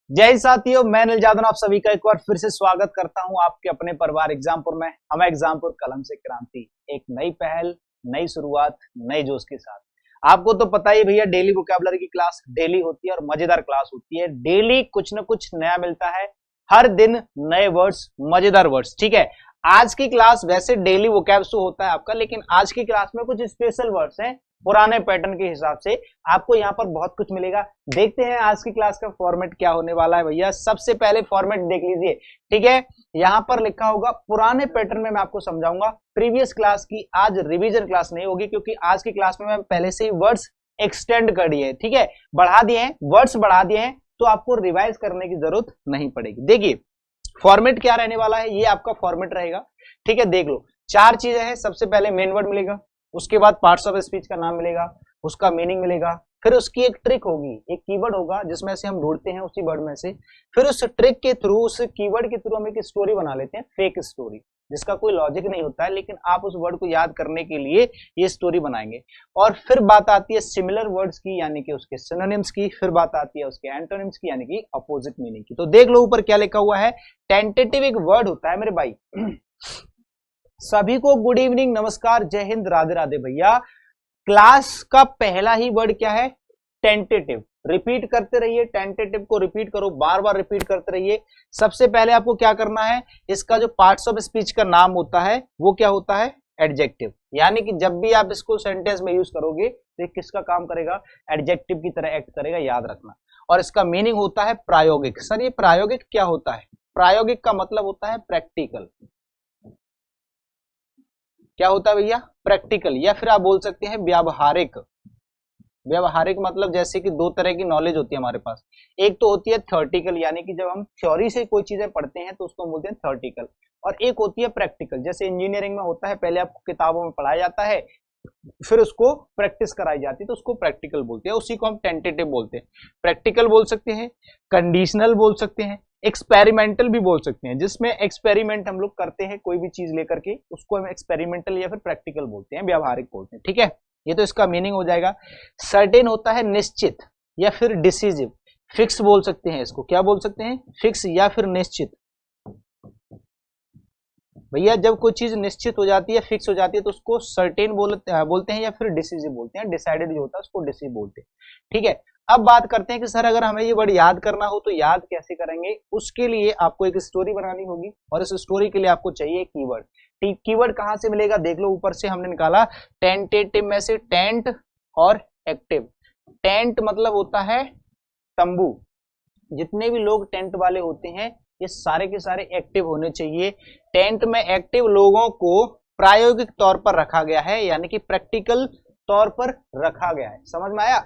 जय हिंद साथियों, मैं अनिल जादव आप सभी का एक बार फिर से स्वागत करता हूं आपके अपने परिवार एग्जामपुर में। हम एग्जामपुर कलम से क्रांति, एक नई पहल, नई शुरुआत, नए जोश के साथ। आपको तो पता ही भैया, डेली वोकैबुलरी की क्लास डेली होती है और मजेदार क्लास होती है। डेली कुछ न कुछ नया मिलता है, हर दिन नए वर्ड्स, मजेदार वर्ड्स। ठीक है, आज की क्लास वैसे डेली वोकैब शो होता है आपका, लेकिन आज की क्लास में कुछ स्पेशल वर्ड्स हैं पुराने पैटर्न के हिसाब से। आपको यहाँ पर बहुत कुछ मिलेगा। देखते हैं आज की क्लास का फॉर्मेट क्या होने वाला है भैया। सबसे पहले फॉर्मेट देख लीजिए, ठीक है। यहाँ पर लिखा होगा पुराने पैटर्न में मैं आपको समझाऊंगा प्रीवियस क्लास की। आज रिवीजन क्लास नहीं होगी, क्योंकि आज की क्लास में मैं पहले से ही वर्ड्स एक्सटेंड कर दिए, ठीक है, बढ़ा दिए हैं, वर्ड्स बढ़ा दिए हैं, तो आपको रिवाइज करने की जरूरत नहीं पड़ेगी। देखिए फॉर्मेट क्या रहने वाला है, ये आपका फॉर्मेट रहेगा, ठीक है। देख लो, चार चीजें हैं। सबसे पहले मेन वर्ड मिलेगा, उसके बाद पार्ट्स ऑफ स्पीच का नाम मिलेगा, उसका मीनिंग मिलेगा, फिर उसकी एक ट्रिक होगी, एक कीवर्ड होगा जिसमें से हम ढूंढते हैं उसी वर्ड में से। फिर उस ट्रिक के थ्रू, उस कीवर्ड के थ्रू हम एक स्टोरी बना लेते हैं, फेक स्टोरी, जिसका कोई लॉजिक नहीं होता है, लेकिन आप उस वर्ड को याद करने के लिए ये स्टोरी बनाएंगे। और फिर बात आती है सिमिलर वर्ड्स की, यानी कि उसके सिनोनिम्स की। फिर बात आती है उसके एंटोनिम्स की, यानी कि अपोजिट मीनिंग की। तो देख लो ऊपर क्या लिखा हुआ है। टेंटेटिव एक वर्ड होता है मेरे भाई। सभी को गुड इवनिंग, नमस्कार, जय हिंद, राधे राधे भैया। क्लास का पहला ही वर्ड क्या है? टेंटेटिव। रिपीट करते रहिए, टेंटेटिव को रिपीट करो, बार बार रिपीट करते रहिए। सबसे पहले आपको क्या करना है, इसका जो पार्ट्स ऑफ स्पीच का नाम होता है वो क्या होता है? एडजेक्टिव। यानी कि जब भी आप इसको सेंटेंस में यूज करोगे तो किसका काम करेगा? एडजेक्टिव की तरह एक्ट करेगा, याद रखना। और इसका मीनिंग होता है प्रायोगिक। सर ये प्रायोगिक क्या होता है? प्रायोगिक का मतलब होता है प्रैक्टिकल। क्या होता है भैया? प्रैक्टिकल, या फिर आप बोल सकते हैं व्यावहारिक। व्यवहारिक मतलब जैसे कि दो तरह की नॉलेज होती है हमारे पास। एक तो होती है थ्योरेटिकल, यानी कि जब हम थ्योरी से कोई चीजें पढ़ते हैं तो उसको बोलते हैं थ्योरेटिकल। और एक होती है प्रैक्टिकल, जैसे इंजीनियरिंग में होता है, पहले आपको किताबों में पढ़ाया जाता है, फिर उसको प्रैक्टिस कराई जाती है, तो उसको प्रैक्टिकल बोलते हैं। उसी को हम टेंटेटिव बोलते हैं। प्रैक्टिकल बोल सकते हैं, कंडीशनल बोल सकते हैं, एक्सपेरिमेंटल भी बोल सकते हैं। जिसमें एक्सपेरिमेंट हम लोग करते हैं कोई भी चीज लेकर के, उसको हम एक्सपेरिमेंटल या फिर प्रैक्टिकल बोलते हैं, व्यावहारिक बोलते हैं, ठीक है। ये तो इसका मीनिंग हो जाएगा। सर्टेन होता है निश्चित या फिर डिसीजिव। फिक्स बोल सकते हैं इसको, क्या बोल सकते हैं? फिक्स या फिर निश्चित। भैया जब कोई चीज निश्चित हो जाती है, फिक्स हो जाती है, तो उसको सर्टेन बोलते हैं या फिर डिसीजिव बोलते हैं। डिसाइडेड जो होता है उसको डिसीव बोलते हैं, ठीक है। अब बात करते हैं कि सर अगर हमें ये वर्ड याद करना हो तो याद कैसे करेंगे। उसके लिए आपको एक स्टोरी बनानी होगी, और इस स्टोरी के लिए आपको चाहिए कीवर्ड। कीवर्ड कहां से मिलेगा? देख लो ऊपर से हमने निकाला टेंटेटिव में से टेंट और एक्टिव। टेंट मतलब होता है तंबू। जितने भी लोग टेंट वाले होते हैं ये सारे के सारे एक्टिव होने चाहिए। टेंट में एक्टिव लोगों को प्रायोगिक तौर पर रखा गया है, यानी कि प्रैक्टिकल तौर पर रखा गया है। समझ में आया?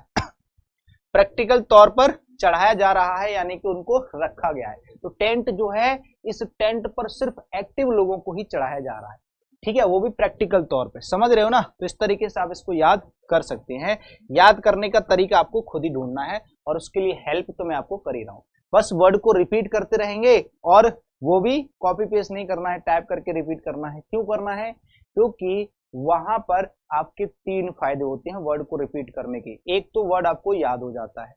प्रैक्टिकल तौर पर चढ़ाया जा रहा है, यानी कि उनको रखा गया है। तो टेंट जो है, इस टेंट पर सिर्फ एक्टिव लोगों को ही चढ़ाया जा रहा है, ठीक है, वो भी प्रैक्टिकल तौर पे। समझ रहे हो ना? तो इस तरीके से आप इसको याद कर सकते हैं। याद करने का तरीका आपको खुद ही ढूंढना है, और उसके लिए हेल्प तो मैं आपको कर ही रहा हूं। बस वर्ड को रिपीट करते रहेंगे, और वो भी कॉपी पेस्ट नहीं करना है, टाइप करके रिपीट करना है। क्यों करना है? क्योंकि वहां पर आपके तीन फायदे होते हैं वर्ड को रिपीट करने के। एक तो वर्ड आपको याद हो जाता है,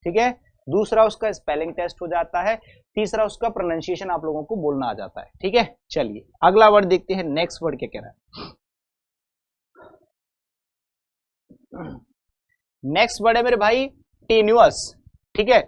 ठीक है। दूसरा उसका स्पेलिंग टेस्ट हो जाता है। तीसरा उसका प्रोनाउंसिएशन आप लोगों को बोलना आ जाता है, ठीक है। चलिए अगला वर्ड देखते हैं। नेक्स्ट वर्ड क्या कह रहा है? नेक्स्ट वर्ड है मेरे भाई टेन्युअस, ठीक है।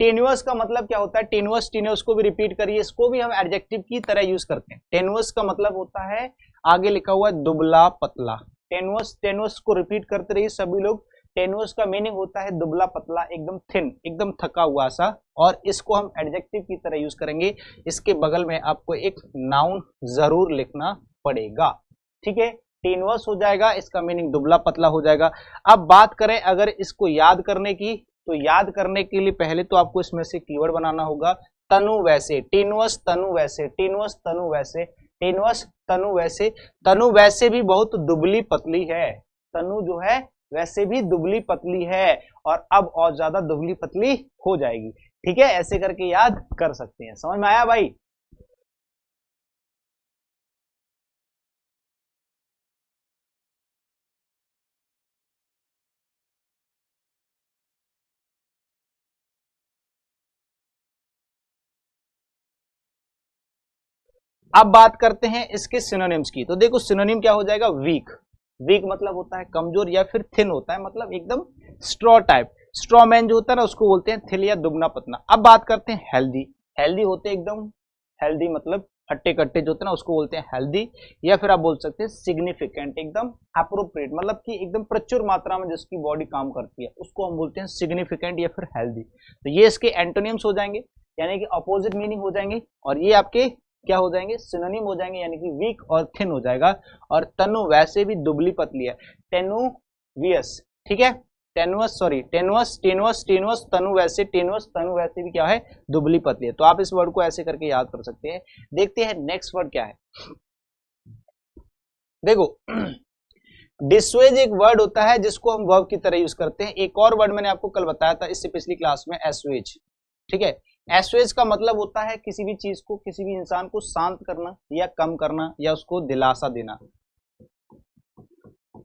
टेन्युअस का मतलब क्या होता है? टेन्युअस, टेन्युअस को भी रिपीट करिए, इसको भी हम एडजेक्टिव की तरह यूज करते हैं। टेन्युअस का मतलब होता है, आगे लिखा हुआ है दुबला पतला। टेन्युअस, टेन्युअस को रिपीट करते रहिए सभी लोग। टेन्युअस का मीनिंग होता है दुबला पतला, एकदम थिन, एकदम थका हुआ सा। और इसको हम एडजेक्टिव की तरह यूज करेंगे। इसके बगल में आपको एक नाउन जरूर लिखना पड़ेगा, ठीक है। टेन्युअस हो जाएगा, इसका मीनिंग दुबला पतला हो जाएगा। अब बात करें अगर इसको याद करने की, तो याद करने के लिए पहले तो आपको इसमें से कीवर्ड बनाना होगा। तनु वैसे, टेन्युअस तनु वैसे, टेन्युअस तनु वैसे, टेन्युअस तनु वैसे। तनु वैसे भी बहुत दुबली पतली है। तनु जो है वैसे भी दुबली पतली है, और अब और ज्यादा दुबली पतली हो जाएगी, ठीक है। ऐसे करके याद कर सकते हैं। समझ में आया भाई? अब बात करते हैं इसके सिनोनिम्स की। तो देखो सिनोनिम क्या हो जाएगा, वीक। वीक मतलब होता है कमजोर या फिर थिन होता है, मतलब एकदम स्ट्रॉ टाइप। स्ट्रॉ मैन जो होता है ना उसको बोलते हैं थिल या दुबना पतला। अब बात करते हैं हेल्दी। हेल्दी होते हैं एकदम हेल्दी, मतलब हट्टे कट्टे जो होते हैं ना उसको बोलते हैं हेल्दी, या फिर आप बोल सकते हैं सिग्निफिकेंट, एकदम अप्रोप्रिएट, मतलब कि एकदम प्रचुर मात्रा में जिसकी बॉडी काम करती है उसको हम बोलते हैं सिग्निफिकेंट या फिर हेल्दी। तो ये इसके एंटोनिम्स हो जाएंगे, यानी कि अपोजिट मीनिंग हो जाएंगे, और ये आपके क्या हो जाएंगे, सिनोनिम हो जाएंगे, यानी कि वीक और थिन हो जाएगा। और तनु वैसे भी दुबली पतली है, टेनुवियस, ठीक है, टेनुअस सॉरी टेनुअस टेनुअस टेनुअस तनु वैसे, टेनुअस तनु वैसे भी क्या है, दुबली पतली है। तो आप इस वर्ड को ऐसे करके याद कर सकते हैं। देखते हैं नेक्स्ट वर्ड क्या है। देखो डिस्वेज एक वर्ड होता है जिसको हम वर्ब की तरह यूज करते हैं। एक और वर्ड मैंने आपको कल बताया था इससे पिछली क्लास में, एस्वेज, ठीक है। एस्वेज का मतलब होता है किसी भी चीज को, किसी भी इंसान को शांत करना या कम करना या उसको दिलासा देना।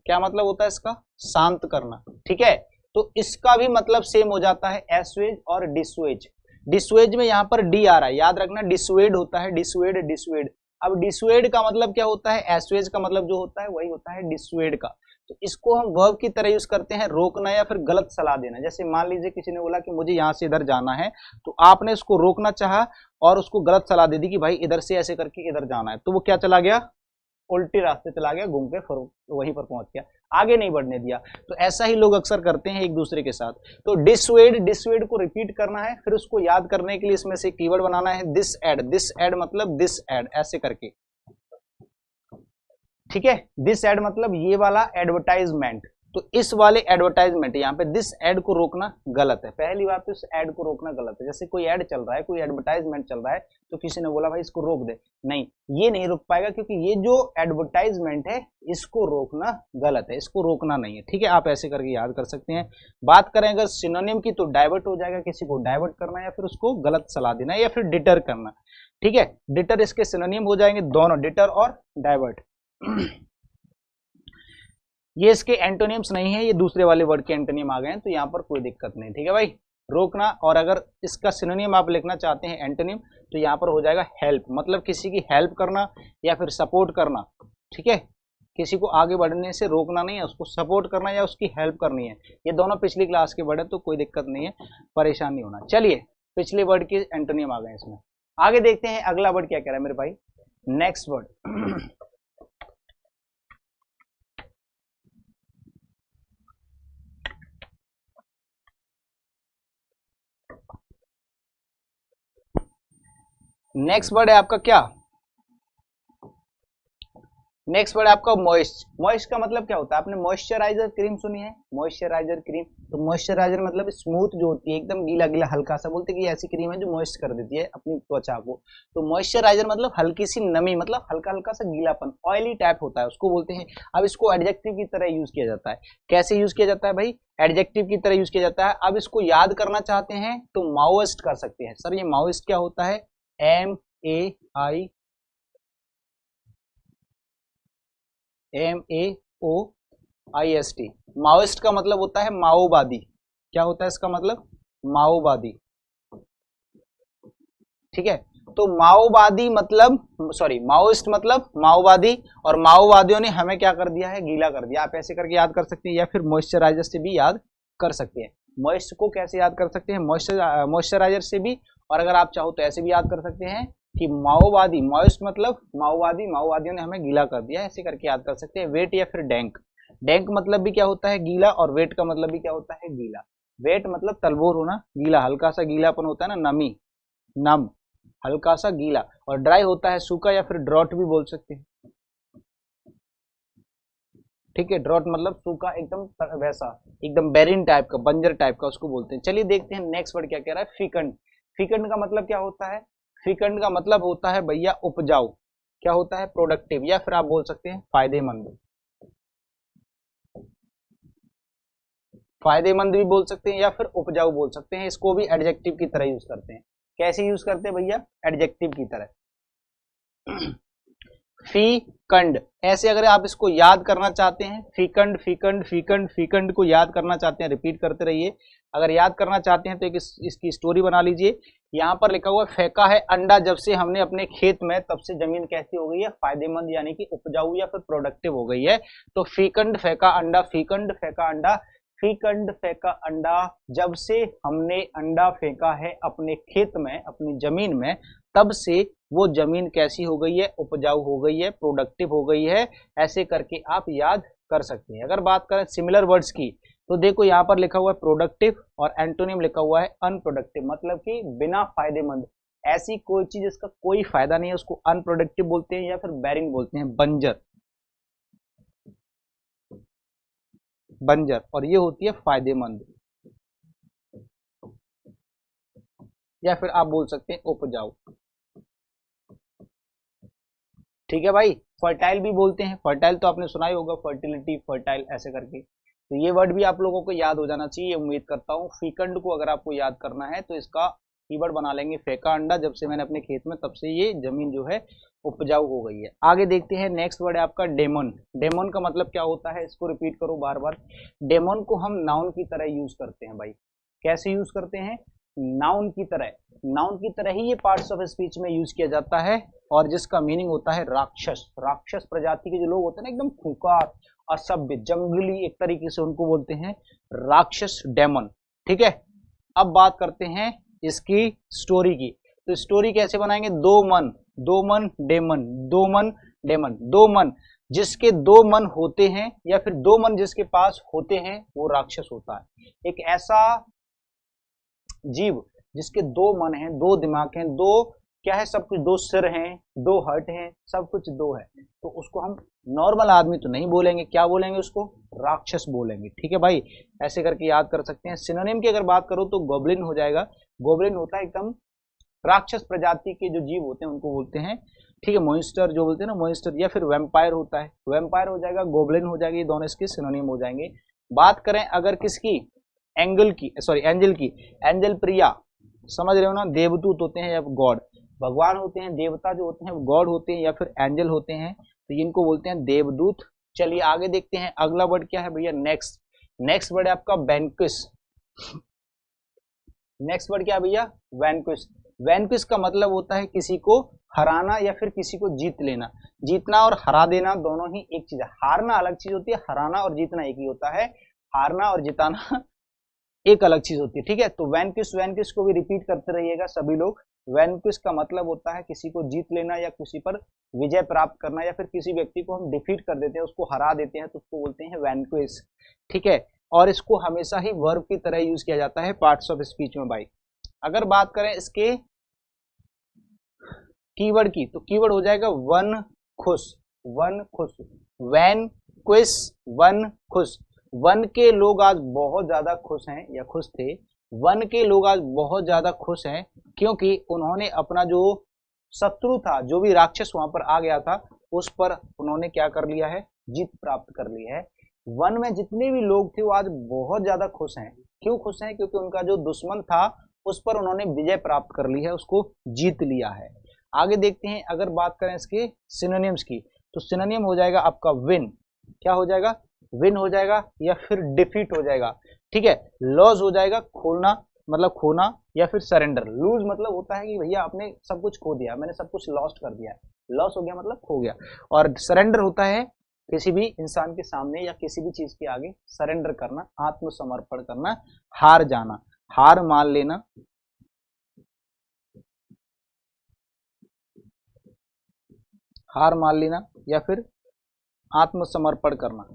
क्या मतलब होता है इसका, शांत करना, ठीक है। तो इसका भी मतलब सेम हो जाता है एस्वेज और डिस्वेज। डिस्वेज में यहाँ पर डी आ रहा है, याद रखना, डिस्वेड होता है, डिस्वेड डिस्वेड। अब डिस्वेड का मतलब क्या होता है, एस्वेज का मतलब जो होता है वही होता है डिस्वेड का। तो इसको हम वर्ब की तरह यूज करते हैं, रोकना या फिर गलत सलाह देना। जैसे मान लीजिए किसी ने बोला कि मुझे यहाँ से इधर जाना है, तो आपने उसको रोकना चाहा और उसको गलत सलाह दे दी कि भाई इधर से ऐसे करके इधर जाना है, तो वो क्या चला गया, उल्टे रास्ते चला गया, घूम के फिर वहीं पर पहुंच गया, आगे नहीं बढ़ने दिया। तो ऐसा ही लोग अक्सर करते हैं एक दूसरे के साथ। तो डिस्वेड, डिस्वेड को रिपीट करना है, फिर उसको याद करने के लिए इसमें से कीवर्ड बनाना है दिस एड। दिस एड मतलब दिस एड, ऐसे करके, ठीक है। दिस एड मतलब ये वाला एडवर्टाइजमेंट। तो इस वाले एडवर्टाइजमेंट, यहाँ पे दिस एड को रोकना गलत है। पहली बात तो इस एड को रोकना गलत है। जैसे कोई एड चल रहा है, कोई एडवर्टाइजमेंट चल रहा है, तो किसी ने बोला भाई इसको रोक दे, नहीं, ये नहीं रोक पाएगा, क्योंकि ये जो एडवर्टाइजमेंट है इसको रोकना गलत है, इसको रोकना नहीं है, ठीक है। आप ऐसे करके याद कर सकते हैं। बात करें अगर सिनोनिम की, तो डाइवर्ट हो जाएगा, किसी को डाइवर्ट करना या फिर उसको गलत सलाह देना या फिर डिटर करना, ठीक है। डिटर इसके सिनोनिम हो जाएंगे दोनों, डिटर और डाइवर्ट। ये इसके एंटोनिम्स नहीं है, ये दूसरे वाले वर्ड के एंटोनिम आ गए हैं, तो यहाँ पर कोई दिक्कत नहीं, ठीक है भाई, रोकना। और अगर इसका सिनोनिम आप लिखना चाहते हैं एंटोनिम, तो यहाँ पर हो जाएगा हेल्प, मतलब किसी की हेल्प करना या फिर सपोर्ट करना, ठीक है। किसी को आगे बढ़ने से रोकना नहीं है, उसको सपोर्ट करना या उसकी हेल्प करनी है। ये दोनों पिछली क्लास के वर्ड है, तो कोई दिक्कत नहीं है, परेशान नहीं होना। चलिए पिछले वर्ड के एंटोनिम आ गए इसमें, आगे देखते हैं अगला वर्ड क्या कह रहा है मेरे भाई। नेक्स्ट वर्ड नेक्स्ट वर्ड है आपका क्या, नेक्स्ट वर्ड आपका मॉइस्ट। मॉइस्ट का मतलब क्या होता है, आपने मॉइस्चराइजर क्रीम सुनी है, मॉइस्चराइजर क्रीम। तो मॉइस्चराइजर मतलब स्मूथ जो होती है, एकदम गीला गीला हल्का सा, बोलते हैं कि ऐसी क्रीम है जो मॉइस्ट कर देती है अपनी त्वचा को। तो मॉइस्चराइजर मतलब हल्की सी नमी, मतलब हल्का हल्का सा गीलापन, ऑयली टाइप होता है, उसको बोलते हैं। अब इसको एडजेक्टिव की तरह यूज किया जाता है। कैसे यूज किया जाता है भाई, एडजेक्टिव की तरह यूज किया जाता है। अब इसको याद करना चाहते हैं तो माओइस्ट कर सकते हैं। सर ये माओइस्ट क्या होता है, MAOIST। माओइस्ट का मतलब होता है माओवादी। क्या होता है इसका मतलब, माओवादी, ठीक है। तो माओवादी मतलब माओइस्ट मतलब माओवादी, और माओवादियों ने हमें क्या कर दिया है, गीला कर दिया। आप ऐसे करके याद कर सकते हैं, या फिर मॉइस्चराइजर से भी याद कर सकते हैं। मॉइस्ट को कैसे याद कर सकते हैं, मॉइस्चराइजर से भी, और अगर आप चाहो तो ऐसे भी याद कर सकते हैं कि माओवादी, मॉइस्ट मतलब माओवादी, माओवादियों ने हमें गीला कर दिया, ऐसे करके याद कर सकते हैं। वेट या फिर डैंक। डैंक मतलब भी क्या होता है, गीला, और वेट का मतलब भी क्या होता है, गीला। वेट मतलब तलबोर होना, गीला हल्का सा गीलापन होता है ना, नमी, नम, हल्का सा गीला। और ड्राई होता है सूखा, या फिर ड्रॉट भी बोल सकते हैं, ठीक है। ड्रॉट मतलब सूखा, एकदम वैसा, एकदम बैरिन टाइप का, बंजर टाइप का, उसको बोलते हैं। चलिए देखते हैं नेक्स्ट वर्ड क्या कह रहा है, फिकंड। फिकंड का मतलब क्या होता है, फिकंड का मतलब होता है भैया उपजाऊ। क्या होता है, प्रोडक्टिव, या फिर आप बोल सकते हैं फायदेमंद। फायदेमंद भी बोल सकते हैं या फिर उपजाऊ बोल सकते हैं। इसको भी एडजेक्टिव की तरह यूज करते हैं। कैसे यूज करते हैं भैया, एडजेक्टिव की तरह। फीकंड। ऐसे अगर आप इसको याद करना चाहते हैं, फीकंड फीकंड फीकंड फीकंड को याद करना चाहते हैं, रिपीट करते रहिए। अगर याद करना चाहते हैं तो एक इसकी स्टोरी बना लीजिए। यहाँ पर लिखा हुआ फेंका है अंडा जब से हमने अपने खेत में, तब से जमीन कैसी हो गई है, फायदेमंद यानी कि उपजाऊ या फिर प्रोडक्टिव हो गई है। तो फीकंड फेंका अंडा, फीकंड फेंका अंडा, फीकंड फेंका अंडा, जब से हमने अंडा फेंका है अपने खेत में, अपनी जमीन में, तब से वो जमीन कैसी हो गई है, उपजाऊ हो गई है, प्रोडक्टिव हो गई है। ऐसे करके आप याद कर सकते हैं। अगर बात करें सिमिलर वर्ड्स की, तो देखो यहाँ पर लिखा हुआ है प्रोडक्टिव और एंटोनिम लिखा हुआ है अनप्रोडक्टिव, मतलब कि बिना फायदेमंद। ऐसी कोई चीज जिसका कोई फायदा नहीं है उसको अनप्रोडक्टिव बोलते हैं या फिर बैरिंग बोलते हैं, बंजर, बंजर। और ये होती है फायदेमंद, या फिर आप बोल सकते हैं उपजाऊ। ठीक है भाई। फर्टाइल भी बोलते हैं, फर्टाइल तो आपने सुना ही होगा, फर्टिलिटी, फर्टाइल ऐसे करके। तो ये वर्ड भी आप लोगों को याद हो जाना चाहिए, उम्मीद करता हूँ। फीकंड को अगर आपको याद करना है तो इसका कीवर्ड बना लेंगे फेंका अंडा, जब से मैंने अपने खेत में, तब से ये जमीन जो है उपजाऊ हो गई है। आगे देखते हैं, नेक्स्ट वर्ड है आपका डेमन। डेमन का मतलब क्या होता है, इसको रिपीट करो बार बार। डेमन को हम नाउन की तरह यूज करते हैं भाई। कैसे यूज करते हैं, नाउन की तरह। नाउन की तरह ही ये पार्ट्स ऑफ स्पीच में यूज किया जाता है, और जिसका मीनिंग होता है राक्षस। राक्षस प्रजाति के जो लोग होते हैं ना, एकदम खूंखार, असभ्य, जंगली, एक तरीके से उनको बोलते हैं राक्षस, डेमन। ठीक है। अब बात करते हैं इसकी स्टोरी की। तो स्टोरी कैसे बनाएंगे, दो मन, दो मन डेमन, दो मन डेमन। दो मन, जिसके दो मन होते हैं या फिर दो मन जिसके पास होते हैं वो राक्षस होता है। एक ऐसा जीव जिसके दो मन हैं, दो दिमाग हैं, दो क्या है, सब कुछ, दो सिर हैं, दो हर्ट हैं, सब कुछ दो है, तो उसको हम नॉर्मल आदमी तो नहीं बोलेंगे, क्या बोलेंगे उसको, राक्षस बोलेंगे। ठीक है भाई। ऐसे करके याद कर सकते हैं। सिनोनिम की अगर बात करो तो गोब्लिन हो जाएगा। गोब्लिन होता है एकदम राक्षस प्रजाति के जो जीव होते हैं उनको बोलते हैं। ठीक है। मॉन्स्टर जो बोलते हैं ना, मॉन्स्टर, या फिर वैम्पायर होता है, वैम्पायर हो जाएगा, गोब्लिन हो जाएगी, दोनों इसके सिनोनिम हो जाएंगे। बात करें अगर किसकी, एंगल की, सॉरी एंजल की, एंजल प्रिया, समझ रहे हो ना, देवदूत होते हैं या गॉड, भगवान होते हैं, देवता जो होते हैं वो गॉड होते हैं या फिर एंजल होते हैं, तो इनको बोलते हैं देवदूत। चलिए आगे देखते हैं, अगला वर्ड क्या है भैया, नेक्स्ट। नेक्स्ट वर्ड है आपका वैनक्विश। नेक्स्ट वर्ड क्या है भैया, वैनक्विश। वैनक्विश का मतलब होता है किसी को हराना या फिर किसी को जीत लेना। जीतना और हरा देना दोनों ही एक चीज है। हारना अलग चीज होती है, हराना और जीतना एक ही होता है। हारना और जिताना एक अलग चीज होती है। ठीक है। तो वैनक्विश, वैनक्विश को भी रिपीट करते रहिएगा सभी लोग। वैनक्विश का मतलब होता है किसी को जीत लेना या किसी पर विजय प्राप्त करना, या फिर किसी व्यक्ति को हम डिफीट कर देते हैं, उसको हरा देते हैं, तो उसको बोलते हैं वैनक्विश। ठीक है। और इसको हमेशा ही वर्ब की तरह यूज किया जाता है पार्ट्स ऑफ स्पीच में भाई। अगर बात करें इसके कीवर्ड की, तो कीवर्ड हो जाएगा वन खुश, वन खुश, वैन क्विश, वन खुश। वन के लोग आज बहुत ज्यादा खुश हैं या खुश थे। वन के लोग आज बहुत ज्यादा खुश हैं क्योंकि उन्होंने अपना जो शत्रु था, जो भी राक्षस वहां पर आ गया था, उस पर उन्होंने क्या कर लिया है, जीत प्राप्त कर ली है। वन में जितने भी लोग थे वो आज बहुत ज्यादा खुश हैं। क्यों खुश हैं, क्योंकि उनका जो दुश्मन था उस पर उन्होंने विजय प्राप्त कर ली है, उसको जीत लिया है। आगे देखते हैं, अगर बात करें इसके सिनोनिम्स की, तो सिनोनिम हो जाएगा आपका विन। क्या हो जाएगा, विन हो जाएगा या फिर डिफीट हो जाएगा। ठीक है। लॉस हो जाएगा, खोलना मतलब खोना, या फिर सरेंडर। लूज मतलब होता है कि भैया आपने सब कुछ खो दिया, मैंने सब कुछ लॉस्ट कर दिया, लॉस हो गया मतलब खो गया। और सरेंडर होता है किसी भी इंसान के सामने या किसी भी चीज के आगे सरेंडर करना, आत्मसमर्पण करना, हार जाना, हार मान लेना। हार मान लेना या फिर आत्मसमर्पण करना।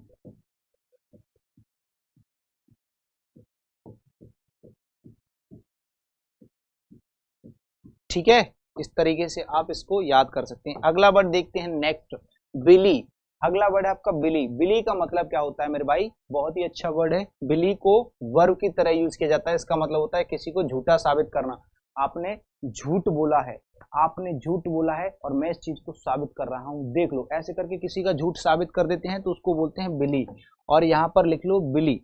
ठीक है। इस तरीके से आप इसको याद कर सकते हैं। अगला वर्ड देखते हैं, नेक्स्ट, बिली। अगला वर्ड है आपका बिली। बिली का मतलब क्या होता है मेरे भाई, बहुत ही अच्छा वर्ड है। बिली को वर्ब की तरह यूज किया जाता है। इसका मतलब होता है किसी को झूठा साबित करना। आपने झूठ बोला है, आपने झूठ बोला है और मैं इस चीज को साबित कर रहा हूं, देख लो। ऐसे करके किसी का झूठ साबित कर देते हैं तो उसको बोलते हैं बिली। और यहाँ पर लिख लो बिली।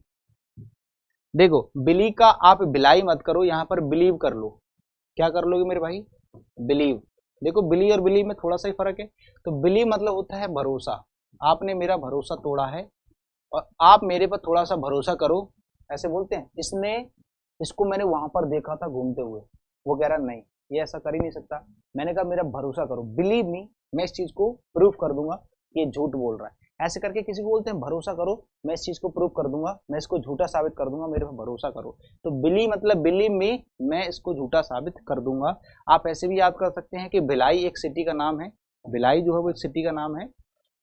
देखो, बिली का आप बिलाई मत करो, यहाँ पर बिलीव कर लो। क्या कर लोगे मेरे भाई, बिलीव। देखो बिली और बिली में थोड़ा सा ही फर्क है। तो बिली मतलब होता है भरोसा, आपने मेरा भरोसा तोड़ा है और आप मेरे पर थोड़ा सा भरोसा करो, ऐसे बोलते हैं। इसको मैंने वहां पर देखा था घूमते हुए, वो कह रहा नहीं ये ऐसा कर ही नहीं सकता। मैंने कहा मेरा भरोसा करो, बिलीव मी, मैं इस चीज को प्रूव कर दूंगा कि ये झूठ बोल रहा है। ऐसे करके किसी को बोलते हैं भरोसा करो, मैं इस चीज को प्रूव कर दूंगा, मैं इसको झूठा साबित कर दूंगा, मेरे पर भरोसा करो। तो बिली मतलब बिलीव मी, मैं इसको झूठा साबित कर दूंगा। आप ऐसे भी याद कर सकते हैं कि भिलाई एक सिटी का नाम है, भिलाई जो है वो एक सिटी का नाम है।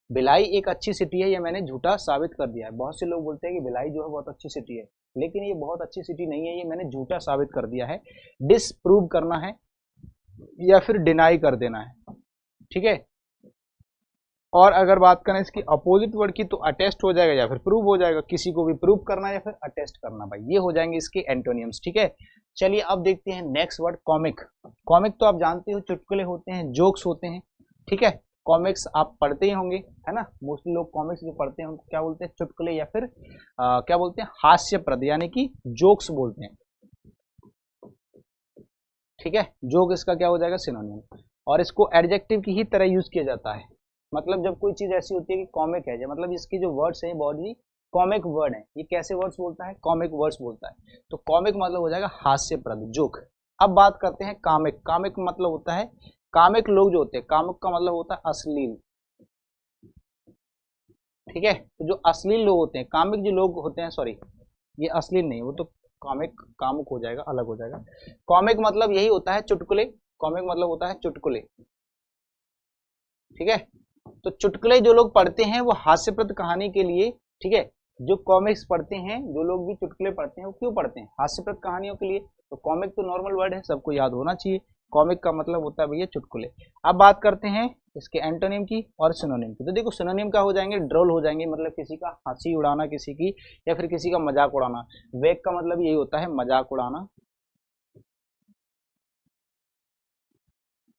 भिलाई एक अच्छी सिटी है, ये मैंने झूठा साबित कर दिया है। बहुत से लोग बोलते हैं कि भिलाई जो है बहुत अच्छी सिटी है, लेकिन ये बहुत अच्छी सिटी नहीं है, ये मैंने झूठा साबित कर दिया है। डिसप्रूव करना है या फिर डिनाई कर देना है, ठीक है। और अगर बात करें इसकी अपोजिट वर्ड की तो अटेस्ट हो जाएगा या फिर प्रूव हो जाएगा। किसी को भी प्रूव करना या फिर अटेस्ट करना, भाई ये हो जाएंगे इसके एंटोनियम्स, ठीक है। चलिए अब देखते हैं नेक्स्ट वर्ड कॉमिक। कॉमिक तो आप जानते हो चुटकुले होते हैं, जोक्स होते हैं, ठीक है। कॉमिक्स आप पढ़ते ही होंगे, है ना। मोस्टली लोग कॉमिक्स जो पढ़ते हैं उनको क्या बोलते हैं, चुटकुले या फिर क्या बोलते हैं, हास्यप्रद यानी कि जोक्स बोलते हैं, ठीक है। जोक इसका क्या हो जाएगा, सिनोनिम। और इसको एडजेक्टिव की ही तरह यूज किया जाता है। मतलब जब कोई चीज ऐसी होती है कि कॉमिक है, मतलब इसकी जो वर्ड्स है बहुत ही कॉमिक वर्ड है। ये कैसे वर्ड्स बोलता है, कॉमिक वर्ड्स बोलता है। तो कॉमिक मतलब हो जाएगा हास्यप्रद, जोक। अब बात करते हैं कामिक। कामिक मतलब होता है, कामिक लोग जो होते हैं, कामिक का मतलब होता है अश्लील, ठीक है। तो जो अश्लील लोग होते हैं, कामिक जो लोग होते हैं, सॉरी ये अश्लील नहीं, वो तो कॉमिक कामुक हो जाएगा, अलग हो जाएगा। कॉमिक मतलब यही होता है चुटकुले, कॉमिक मतलब होता है चुटकुले, ठीक है। तो चुटकुले जो लोग पढ़ते हैं वो हास्यप्रद कहानी के लिए, ठीक है। जो कॉमिक्स पढ़ते हैं, जो लोग भी चुटकुले पढ़ते हैं वो क्यों पढ़ते हैं, हास्यप्रद कहानियों के लिए। तो कॉमिक तो नॉर्मल वर्ड है, सबको याद होना चाहिए। कॉमिक का मतलब होता है भैया चुटकुले। अब बात करते हैं इसके एंटोनिम की और सिनोनिम की। तो देखो सिनोनिम क्या हो जाएंगे, ड्रोल हो जाएंगे, मतलब किसी का हंसी उड़ाना, किसी की या फिर किसी का मजाक उड़ाना। वेक का मतलब यही होता है मजाक उड़ाना,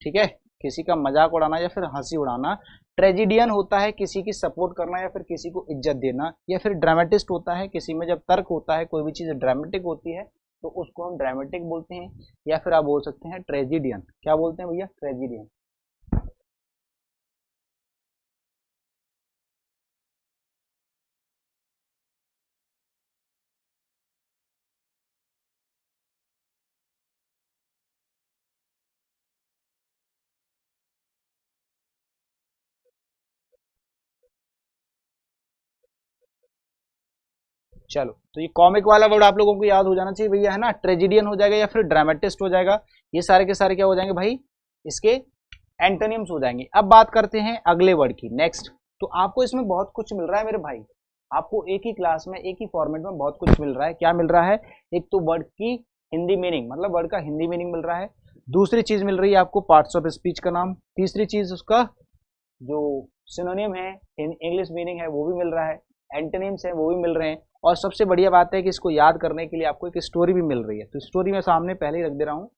ठीक है, किसी का मजाक उड़ाना या फिर हंसी उड़ाना। ट्रेजिडियन होता है किसी की सपोर्ट करना या फिर किसी को इज्जत देना। या फिर ड्रामेटिस्ट होता है किसी में जब तर्क होता है, कोई भी चीज ड्रामेटिक होती है तो उसको हम ड्रामेटिक बोलते हैं। या फिर आप बोल सकते हैं ट्रेजिडियन। क्या बोलते हैं भैया, ट्रेजिडियन। चलो तो ये कॉमिक वाला वर्ड आप लोगों को याद हो जाना चाहिए भैया, है ना। ट्रेजिडियन हो जाएगा या फिर ड्रामेटिस्ट हो जाएगा। ये सारे के सारे क्या हो जाएंगे भाई, इसके एंटोनिम्स हो जाएंगे। अब बात करते हैं अगले वर्ड की, नेक्स्ट। तो आपको इसमें बहुत कुछ मिल रहा है मेरे भाई, आपको एक ही क्लास में एक ही फॉर्मेट में बहुत कुछ मिल रहा है। क्या मिल रहा है, एक तो वर्ड की हिंदी मीनिंग, मतलब वर्ड का हिंदी मीनिंग मिल रहा है। दूसरी चीज मिल रही है आपको पार्ट्स ऑफ स्पीच का नाम। तीसरी चीज उसका जो सिनोनिम है, इंग्लिश मीनिंग है, वो भी मिल रहा है। एंटोनिम्स है वो भी मिल रहे हैं। और सबसे बढ़िया बात है कि इसको याद करने के लिए आपको एक स्टोरी भी मिल रही है। तो स्टोरी मैं सामने पहले ही रख दे रहा हूँ।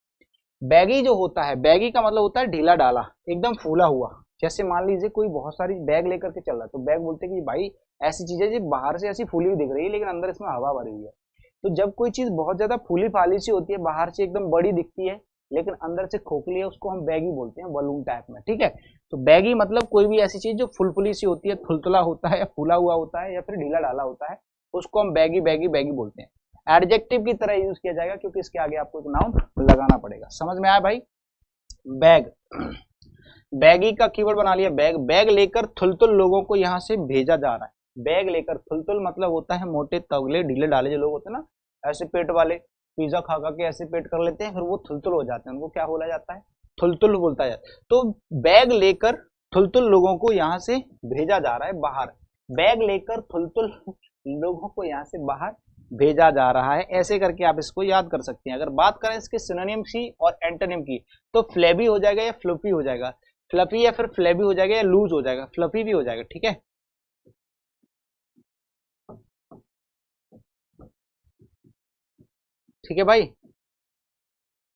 बैगी जो होता है, बैगी का मतलब होता है ढीला डाला, एकदम फूला हुआ। जैसे मान लीजिए कोई बहुत सारी बैग लेकर के चल रहा है, तो बैग बोलते हैं कि भाई ऐसी चीजें जो बाहर से ऐसी फूली हुई दिख रही है लेकिन अंदर इसमें हवा भरी हुई है। तो जब कोई चीज बहुत ज्यादा फूली फाली सी होती है, बाहर से एकदम बड़ी दिखती है लेकिन अंदर से खोखली है, उसको हम बैगी बोलते हैं, बलून टाइप में, ठीक है। तो बैगी मतलब कोई भी ऐसी चीज जो फुलफुली सी होती है, थुलथुला होता है या फूला हुआ होता है या फिर ढीला डाला होता है, उसको हम बैगी बैगी बैगी बोलते हैं। एडजेक्टिव की तरह यूज किया जाएगा क्योंकि इसके आगे आपको एक नाउन लगाना पड़ेगा। समझ में आया भाई। बैग, बैगी का कीवर्ड बना लिया बैग। बैग लेकर थुलथुल लोगों को यहाँ से भेजा जा रहा है। बैग लेकर, थुलथुल मतलब होता है मोटे तगले ढीले ढाले जो लोग होते हैं ना, ऐसे पेट वाले, पिज्जा खा खा के ऐसे पेट कर लेते हैं, फिर वो थुलथुल हो जाते हैं, उनको क्या बोला जाता है, थुलथुल बोलता है। तो बैग लेकर थुलथुल लोगों को यहाँ से भेजा जा रहा है बाहर। बैग लेकर थुलथुल लोगों को यहाँ से बाहर भेजा जा रहा है। ऐसे करके आप इसको याद कर सकते हैं। अगर बात करें इसके सिनोनिम की और एंटोनिम की, तो फ्लेबी हो जाएगा या फ्लफी हो जाएगा। फ्लफी या फिर फ्लेबी हो जाएगा या लूज हो जाएगा, फ्लफी भी हो जाएगा, ठीक है। ठीक है भाई,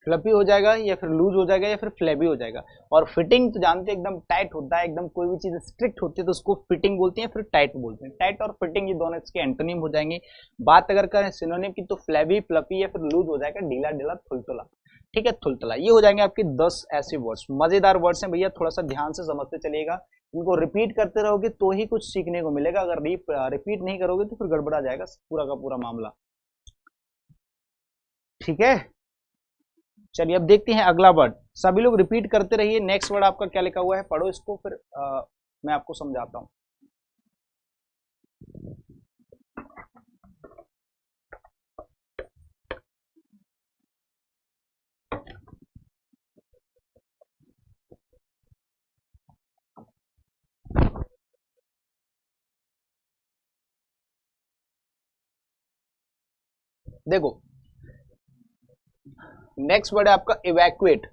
फ्लफी हो जाएगा या फिर लूज हो जाएगा या फिर फ्लेबी हो जाएगा। और फिटिंग तो जानते हैं एकदम टाइट होता है, एकदम कोई भी चीज स्ट्रिक्ट होती है तो उसको फिटिंग बोलते हैं, फिर टाइट बोलते हैं। टाइट और फिटिंग ये दोनों इसके एंटोनिम हो जाएंगे। बात अगर करें सिनोनिम की तो फ्लेबी फ्लफी या फिर लूज हो जाएगा, ढीला ढीला थुलथुला। ठीक है, थुलथुला। ये हो जाएंगे आपके 10 ऐसे वर्ड्स, मजेदार वर्ड्स हैं भैया, थोड़ा सा ध्यान से समझते चलिएगा। इनको रिपीट करते रहोगे तो ही कुछ सीखने को मिलेगा, अगर रिपीट नहीं करोगे तो फिर गड़बड़ा जाएगा पूरा का पूरा मामला। ठीक है, चलिए अब देखते हैं अगला वर्ड। सभी लोग रिपीट करते रहिए। नेक्स्ट वर्ड आपका क्या लिखा हुआ है, पढ़ो इसको, फिर मैं आपको समझाता हूं। देखो नेक्स्ट वर्ड है आपका इवैक्यूएट।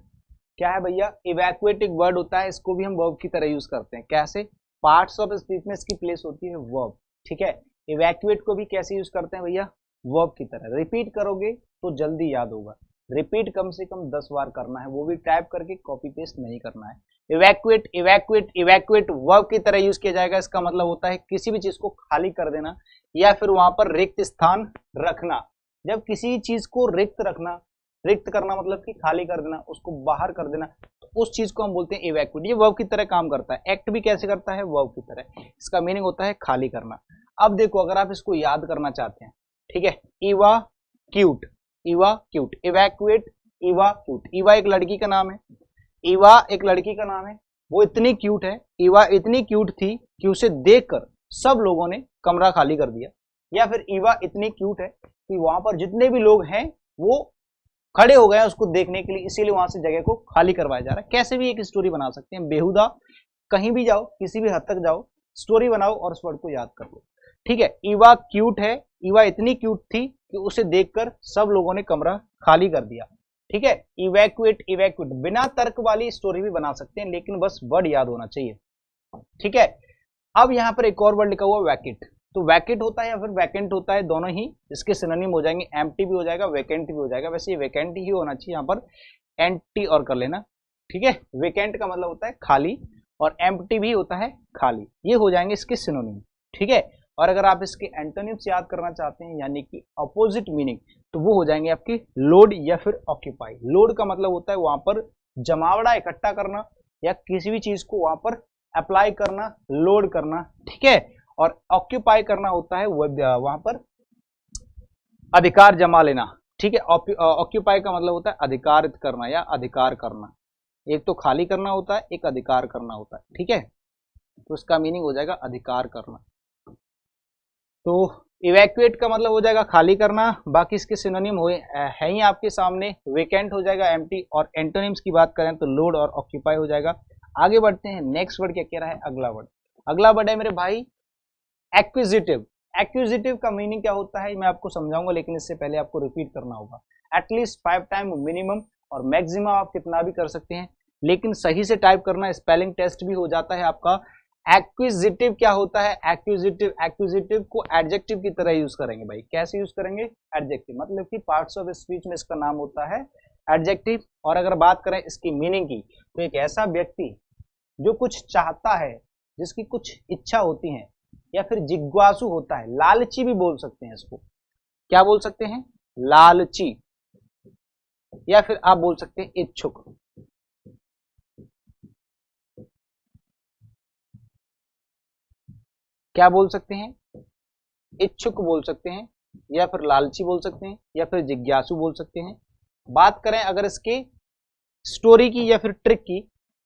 क्या है भैया, इवैक्यूएट एक वर्ड होता है, इसको भी हम वर्ब की तरह यूज करते हैं। कैसे, पार्ट्स ऑफ स्पीच में इसकी प्लेस होती है वर्ब। ठीक है, इवैक्यूएट को भी कैसे यूज करते हैं भैया, वर्ब की तरह। रिपीट करोगे तो जल्दी याद होगा, रिपीट कम से कम 10 बार करना है, वो भी टाइप करके, कॉपी पेस्ट नहीं करना है। इवैक्यूएट इवैक्यूएट इवैक्यूएट वर्ब की तरह यूज किया जाएगा। इसका मतलब होता है किसी भी चीज को खाली कर देना या फिर वहां पर रिक्त स्थान रखना। जब किसी चीज को रिक्त रखना, रिक्त करना मतलब कि खाली कर देना, उसको बाहर कर देना, तो उस चीज को हम बोलते हैं इवैक्यूएट। ये वर्ब की तरह काम करता है। एक्ट भी कैसे करता है, वर्ब की तरह। इसका मीनिंग होता है खाली करना। अब देखो, अगर आप इसको याद करना चाहते हैं, ठीक है, Eva cute, Eva cute, evacuate, Eva cute. Eva एक लड़की का नाम है, इवा एक लड़की का नाम है, वो इतनी क्यूट है, इवा इतनी क्यूट थी कि उसे देखकर सब लोगों ने कमरा खाली कर दिया। या फिर इवा इतनी क्यूट है कि वहां पर जितने भी लोग हैं वो खड़े हो गए उसको देखने के लिए, इसीलिए वहां से जगह को खाली करवाया जा रहा है। कैसे भी एक स्टोरी बना सकते हैं, बेहुदा कहीं भी जाओ, किसी भी हद तक जाओ, स्टोरी बनाओ और उस वर्ड को याद कर लो। ठीक है, इवा क्यूट है, इवा इतनी क्यूट थी कि उसे देखकर सब लोगों ने कमरा खाली कर दिया। ठीक है, इवैक्यूएट इवैक्यूएट, बिना तर्क वाली स्टोरी भी बना सकते हैं, लेकिन बस वर्ड याद होना चाहिए। ठीक है, अब यहाँ पर एक और वर्ड लिखा हुआ वैकेट। तो वैकेट होता है या फिर वैकेंट होता है, दोनों ही इसके सिनोनिम हो जाएंगे। एम्प्टी भी हो जाएगा, वैकेंट भी हो जाएगा। वैसे ये वैकेंट ही होना चाहिए, यहाँ पर एंटी और कर लेना। ठीक है, वैकेंट का मतलब होता है खाली और एम्प्टी भी होता है खाली। ये हो जाएंगे इसके सिनोनिम। ठीक है, और अगर आप इसके एंटोनिम्स याद करना चाहते हैं, यानी कि अपोजिट मीनिंग, तो वो हो जाएंगे आपके लोड या फिर ऑक्यूपाई। लोड का मतलब होता है वहां पर जमावड़ा इकट्ठा करना या किसी भी चीज को वहां पर अप्लाई करना, लोड करना। ठीक है, और ऑक्यूपाई करना होता है वहां पर अधिकार जमा लेना। ठीक है, ऑक्यूपाई का मतलब होता है अधिकारित करना या अधिकार करना। एक तो खाली करना होता है, एक अधिकार करना होता है। ठीक है, तो उसका मीनिंग हो जाएगा अधिकार करना। तो इवैक्यूएट का मतलब हो जाएगा खाली करना। बाकी इसके सिनोनिम है ही आपके सामने, वेकेंट हो जाएगा एम्प्टी, और एंटोनिम्स की बात करें तो लोड और ऑक्यूपाई हो जाएगा। आगे बढ़ते हैं, नेक्स्ट वर्ड क्या कह रहा है, अगला वर्ड। अगला वर्ड है मेरे भाई एक्विजिटिव। एक्विजिटिव का मीनिंग क्या होता है मैं आपको समझाऊंगा, लेकिन इससे पहले आपको रिपीट करना होगा एटलीस्ट 5 टाइम मिनिमम, और मैक्सिमम आप कितना भी कर सकते हैं, लेकिन सही से टाइप करना। स्पेलिंग टेस्ट भी हो जाता है आपका। एक्विजिटिव क्या होता है, एक्विजिटिव, एक्विजिटिव को एडजेक्टिव की तरह यूज करेंगे भाई। कैसे यूज करेंगे, एडजेक्टिव, मतलब कि पार्ट्स ऑफ स्पीच में इसका नाम होता है एडजेक्टिव। और अगर बात करें इसकी मीनिंग की, तो एक ऐसा व्यक्ति जो कुछ चाहता है, जिसकी कुछ इच्छा होती है, या फिर जिज्ञासु होता है, लालची भी बोल सकते हैं इसको। क्या बोल सकते हैं, लालची, या फिर आप बोल सकते हैं इच्छुक। क्या बोल सकते हैं, इच्छुक बोल सकते हैं, या फिर लालची बोल सकते हैं, या फिर जिज्ञासु बोल सकते हैं। बात करें अगर इसके स्टोरी की या फिर ट्रिक की,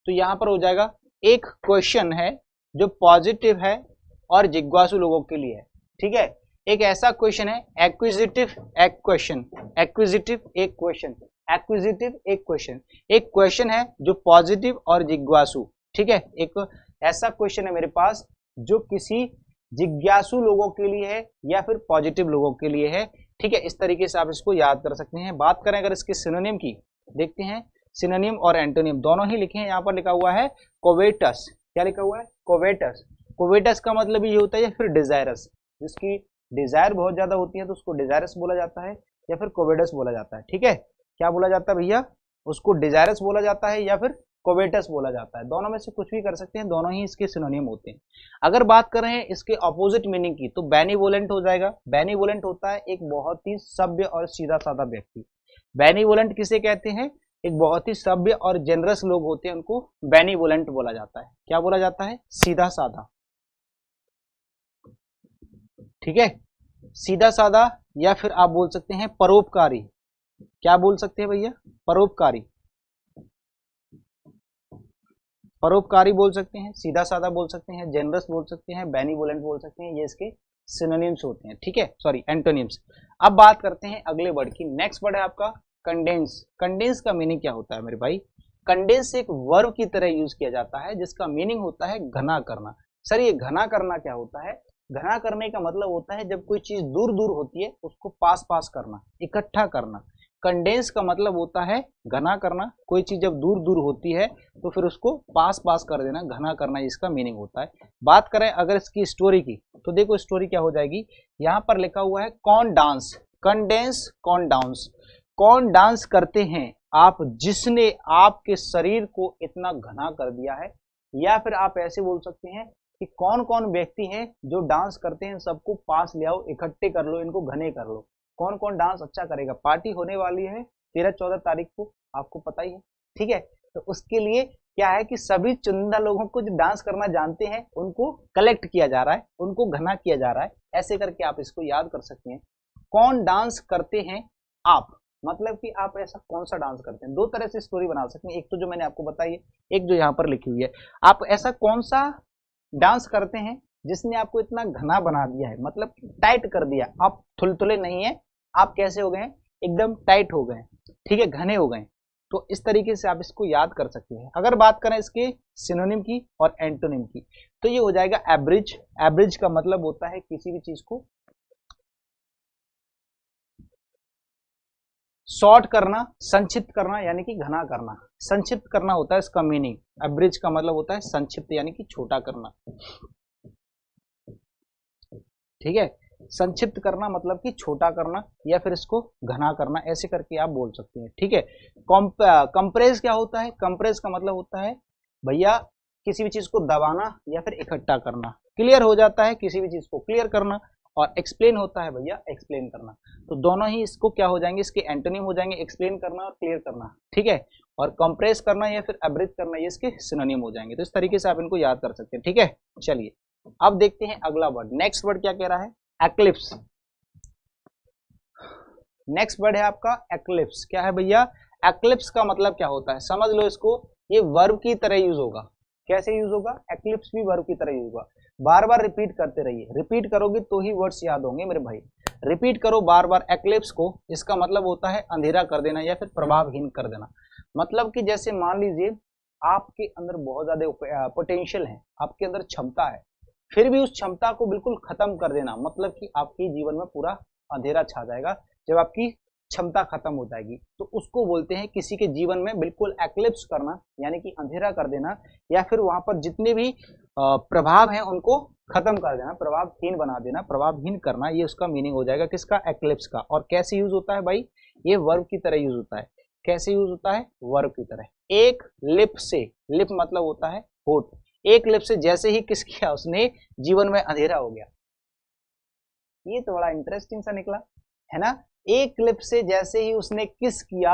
तो यहां पर हो जाएगा एक क्वेश्चन है जो पॉजिटिव है और जिज्ञासु लोगों के लिए है। ठीक है, एक ऐसा क्वेश्चन है एक्विजिटिव एक क्वेश्चन, एक्विजिटिव एक क्वेश्चन, एक्विजिटिव एक क्वेश्चन। एक क्वेश्चन है जो पॉजिटिव और जिज्ञासु। ठीक है, एक ऐसा क्वेश्चन है मेरे पास जो किसी जिज्ञासु लोगों के लिए है या फिर पॉजिटिव लोगों के लिए है। ठीक है, इस तरीके से आप इसको याद कर सकते हैं। बात करें अगर इसके सिनोनिम की, देखते हैं सिनोनिम और एंटोनिम दोनों ही लिखे हैं। यहाँ पर लिखा हुआ है कोवेटस। क्या लिखा हुआ है, कोवेटस। कोवेटस का मतलब ये होता है या फिर डिजायरस, जिसकी डिजायर बहुत ज्यादा होती है तो उसको डिजायरस बोला जाता है या फिर कोवेटस बोला जाता है। ठीक है, क्या बोला जाता है भैया, उसको डिजायरस बोला जाता है या फिर कोवेटस बोला जाता है। दोनों में से कुछ भी कर सकते हैं, दोनों ही इसके सिनोनिम होते हैं। अगर बात कर रहे हैं इसके ऑपोजिट मीनिंग की, तो बेनिवोलेंट हो जाएगा। बेनिवोलेंट होता है एक बहुत ही सभ्य और सीधा साधा व्यक्ति। बेनिवोलेंट किसे कहते हैं, एक बहुत ही सभ्य और जेनरस लोग होते हैं उनको बेनिवोलेंट बोला जाता है। क्या बोला जाता है? सीधा साधा, ठीक है, सीधा साधा, या फिर आप बोल सकते हैं परोपकारी। क्या बोल सकते हैं भैया? परोपकारी, परोपकारी बोल सकते हैं, सीधा साधा बोल सकते हैं, जेनरस बोल सकते हैं, बेनिवोलेंट बोल सकते हैं, ये इसके सिनोनिम्स होते हैं, ठीक है, सॉरी एंटोनिम्स। अब बात करते हैं अगले वर्ड की। नेक्स्ट वर्ड है आपका कंडेंस। कंडेंस का मीनिंग क्या होता है मेरे भाई? कंडेंस एक वर्ब की तरह यूज किया जाता है जिसका मीनिंग होता है घना करना। सर ये घना करना क्या होता है? घना करने का मतलब होता है जब कोई चीज दूर दूर होती है उसको पास पास करना, इकट्ठा करना। कंडेंस का मतलब होता है घना करना। कोई चीज जब दूर दूर होती है तो फिर उसको पास पास कर देना, घना करना, इसका मीनिंग होता है। बात करें अगर इसकी स्टोरी की तो देखो स्टोरी क्या हो जाएगी। यहाँ पर लिखा हुआ है कौन डांस, कंडेंस कौन डांस। कौन डांस करते हैं आप जिसने आपके शरीर को इतना घना कर दिया है, या फिर आप ऐसे बोल सकते हैं कि कौन कौन व्यक्ति हैं जो डांस करते हैं, सबको पास ले आओ, इकट्ठे कर लो, इनको घने कर लो। कौन कौन डांस अच्छा करेगा? पार्टी होने वाली है 13-14 तारीख को, आपको पता ही है, ठीक है। तो उसके लिए क्या है कि सभी चुनिंदा लोगों को जो डांस करना जानते हैं उनको कलेक्ट किया जा रहा है, उनको घना किया जा रहा है। ऐसे करके आप इसको याद कर सकते हैं। कौन डांस करते हैं आप, मतलब कि आप ऐसा कौन सा डांस करते हैं। दो तरह से स्टोरी बना सकते हैं, एक तो जो मैंने आपको बताई है, एक जो यहाँ पर लिखी हुई है। आप ऐसा कौन सा डांस करते हैं जिसने आपको इतना घना बना दिया है, मतलब टाइट कर दिया। आप थुलथुले नहीं है, आप कैसे हो गए हैं? एकदम टाइट हो गए, ठीक है, घने हो गए। तो इस तरीके से आप इसको याद कर सकते हैं। अगर बात करें इसके सिनोनिम की और एंटोनिम की तो ये हो जाएगा एवरेज। एवरेज का मतलब होता है किसी भी चीज को शॉर्ट करना, संक्षिप्त करना, यानी कि घना करना। संक्षिप्त करना होता है इसका मीनिंग। एवरेज का मतलब होता है संक्षिप्त यानी कि छोटा करना, ठीक है। संक्षिप्त करना मतलब कि छोटा करना या फिर इसको घना करना, ऐसे करके आप बोल सकते हैं, ठीक है। कंप्रेस क्या होता है? कंप्रेस का मतलब होता है भैया किसी भी चीज को दबाना या फिर इकट्ठा करना। क्लियर हो जाता है किसी भी चीज को क्लियर करना, और एक्सप्लेन होता है भैया एक्सप्लेन करना। तो दोनों ही इसको क्या हो जाएंगे, इसके एंटोनिम हो जाएंगे, एक्सप्लेन करना और क्लियर करना, ठीक है। और कंप्रेस करना या फिर एब्रिज करना ये इसके सिनोनिम हो जाएंगे। तो इस तरीके से आप इनको याद कर सकते हैं, ठीक है। चलिए अब देखते हैं अगला वर्ड। नेक्स्ट वर्ड क्या कह रहा है? एक्लिप्स। नेक्स्ट वर्ड है आपका एक्लिप्स। क्या है भैया? एक्लिप्स का मतलब क्या होता है समझ लो इसको। ये वर्ब की तरह यूज होगा। कैसे यूज होगा? एक्लिप्स भी वर्ब की तरह यूज होगा। बार बार रिपीट करते रहिए, रिपीट करोगे तो ही वर्ड्स याद होंगे मेरे भाई। रिपीट करो बार बार एक्लिप्स को। इसका मतलब होता है अंधेरा कर देना या फिर प्रभावहीन कर देना। मतलब कि जैसे मान लीजिए आपके अंदर बहुत ज्यादा पोटेंशियल है, आपके अंदर क्षमता है, फिर भी उस क्षमता को बिल्कुल खत्म कर देना, मतलब कि आपके जीवन में पूरा अंधेरा छा जाएगा जब आपकी क्षमता खत्म हो जाएगी। तो उसको बोलते हैं किसी के जीवन में बिल्कुल एक्लिप्स करना, यानी कि अंधेरा कर देना, या फिर वहां पर जितने भी प्रभाव हैं उनको खत्म कर देना, प्रभावहीन बना देना, प्रभावहीन करना, ये उसका मीनिंग हो जाएगा किसका? एक्लिप्स का। और कैसे यूज होता है भाई? ये वर्ब की तरह यूज होता है। कैसे यूज होता है? वर्ब की तरह। एक लिप से, लिप मतलब होता है होठ, एक लिप से जैसे ही किस किया उसने, जीवन में अंधेरा हो गया। ये तो बड़ा इंटरेस्टिंग सा निकला है ना। एक लिप से जैसे ही उसने किस किया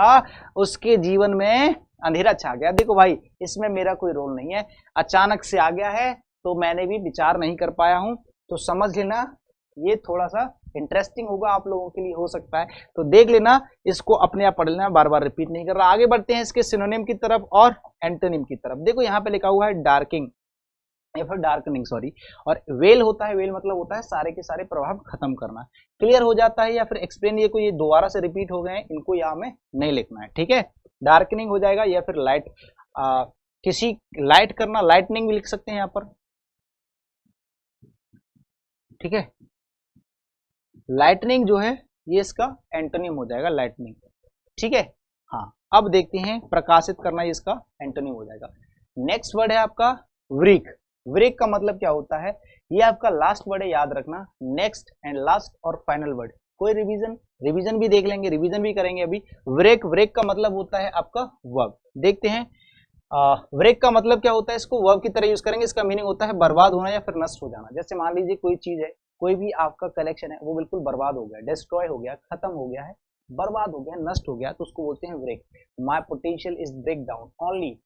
उसके जीवन में अंधेरा छा गया। देखो भाई इसमें मेरा कोई रोल नहीं है, अचानक से आ गया है तो मैंने भी विचार नहीं कर पाया हूं। तो समझ लेना ये थोड़ा सा इंटरेस्टिंग होगा आप लोगों के लिए, हो सकता है। तो देख लेना, इसको अपने आप पढ़ लेना, बार बार रिपीट नहीं कर रहा। आगे बढ़ते हैं इसके सिनोनिम की तरफ और एंटोनिम की तरफ। देखो यहाँ पे लिखा हुआ है डार्किंग या फिर डार्कनिंग, सॉरी। और वेल होता है, वेल मतलब होता है सारे के सारे प्रभाव खत्म करना। क्लियर हो जाता है या फिर एक्सप्लेन, ये कोई दोबारा से रिपीट हो गए हैं, इनको यहाँ में नहीं लिखना है, ठीक है। डार्कनिंग हो जाएगा या फिर लाइट, किसी लाइट करना, लाइटनिंग भी लिख सकते हैं यहाँ पर, ठीक है। लाइटनिंग जो है ये इसका एंटोनिम हो जाएगा, लाइटनिंग, ठीक है। हाँ अब देखते हैं प्रकाशित करना, ये इसका एंटोनिम हो जाएगा। नेक्स्ट वर्ड है आपका व्रीक। व्रीक का मतलब क्या होता है? ये आपका लास्ट वर्ड है, याद रखना। नेक्स्ट एंड लास्ट और फाइनल वर्ड। कोई रिवीजन भी देख लेंगे, रिवीजन भी करेंगे अभी। व्रेक, व्रेक का मतलब होता है आपका वर्ब। देखते हैं व्रेक का मतलब क्या होता है, इसको वर्ब की तरह यूज करेंगे। इसका मीनिंग होता है बर्बाद होना या फिर नष्ट हो जाना। जैसे मान लीजिए कोई चीज है, कोई भी आपका कलेक्शन है वो बिल्कुल बर्बाद हो गया, डिस्ट्रॉय हो गया, खत्म हो गया है, बर्बाद हो गया, नष्ट हो गया, तो उसको बोलते हैं break. My potential is break down only,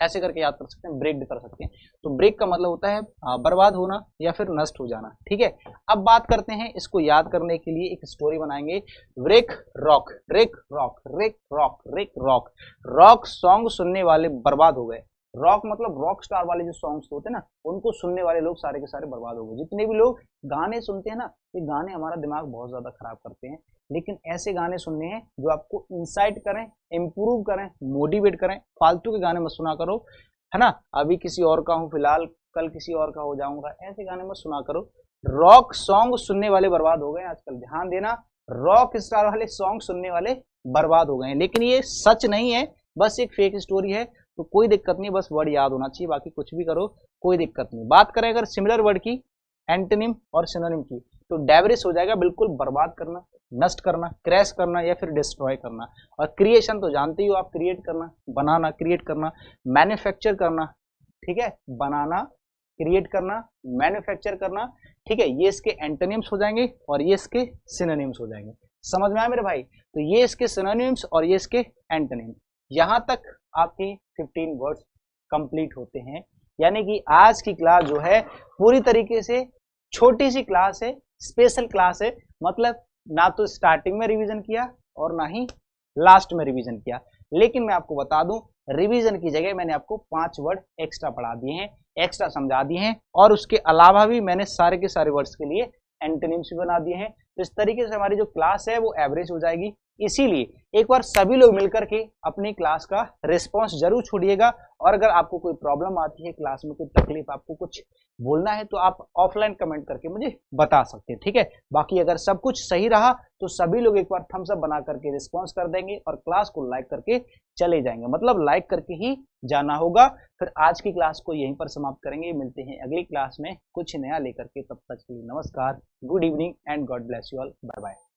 ऐसे करके याद कर सकते हैं, ब्रेक कर सकते हैं। तो ब्रेक का मतलब होता है बर्बाद होना या फिर नष्ट हो जाना, ठीक है। अब बात करते हैं, इसको याद करने के लिए एक स्टोरी बनाएंगे। रेक रॉक, रेक रॉक, रेक रॉक, रेक रॉक। रॉक सॉन्ग सुनने वाले बर्बाद हो गए। रॉक मतलब रॉक स्टार वाले जो सॉन्ग्स होते हैं ना, उनको सुनने वाले लोग सारे के सारे बर्बाद हो गए। जितने भी लोग गाने सुनते हैं ना, ये गाने हमारा दिमाग बहुत ज्यादा खराब करते हैं, लेकिन ऐसे गाने सुनने हैं जो आपको इंसाइट करें, इम्प्रूव करें, मोटिवेट करें। फालतू के गाने मत सुना करो, है ना। अभी किसी और का हूँ फिलहाल, कल किसी और का हो जाऊंगा, ऐसे गाने मत सुना करो। रॉक सॉन्ग सुनने वाले बर्बाद हो गए आजकल, ध्यान देना। रॉक स्टार वाले सॉन्ग सुनने वाले बर्बाद हो गए हैं, लेकिन ये सच नहीं है, बस एक फेक स्टोरी है। तो कोई दिक्कत नहीं, बस वर्ड याद होना चाहिए, बाकी कुछ भी करो कोई दिक्कत नहीं। बात करें अगर सिमिलर वर्ड की, एंटोनिम और सिनोनिम की, तो डेवरिश हो जाएगा बिल्कुल बर्बाद करना, नष्ट करना, क्रैश करना या फिर डिस्ट्रॉय करना। और क्रिएशन तो जानते ही हो आप, क्रिएट करना, बनाना, क्रिएट करना, मैन्युफैक्चर करना, ठीक है, बनाना, क्रिएट करना, मैन्युफैक्चर करना, ठीक है। ये इसके एंटोनिम्स हो जाएंगे और ये इसके सिनोनिम्स हो जाएंगे। समझ में आया मेरे भाई? तो ये इसके सिनोनिम्स और ये इसके एंटोनिम। यहां तक आपकी 15 वर्ड्स कंप्लीट होते हैं। यानी कि आज की क्लास जो है पूरी तरीके से छोटी सी क्लास है, स्पेशल क्लास है। मतलब ना तो स्टार्टिंग में रिवीजन किया और ना ही लास्ट में रिवीजन किया, लेकिन मैं आपको बता दूं, रिवीजन की जगह मैंने आपको 5 वर्ड एक्स्ट्रा पढ़ा दिए हैं, एक्स्ट्रा समझा दिए हैं, और उसके अलावा भी मैंने सारे के सारे वर्ड्स के लिए एंटोनिम्स भी बना दिए हैं। तो इस तरीके से हमारी जो क्लास है वो एवरेज हो जाएगी। इसीलिए एक बार सभी लोग मिलकर के अपनी क्लास का रिस्पांस जरूर छोड़िएगा। और अगर आपको कोई प्रॉब्लम आती है क्लास में, कोई तकलीफ, आपको कुछ बोलना है, तो आप ऑफलाइन कमेंट करके मुझे बता सकते हैं, ठीक है। बाकी अगर सब कुछ सही रहा तो सभी लोग एक बार थम्स अप बना करके रिस्पॉन्स कर देंगे और क्लास को लाइक करके चले जाएंगे, मतलब लाइक करके ही जाना होगा। फिर आज की क्लास को यहीं पर समाप्त करेंगे, मिलते हैं अगली क्लास में कुछ नया लेकर के। तब तक के लिए नमस्कार, good evening and God bless you all, bye bye.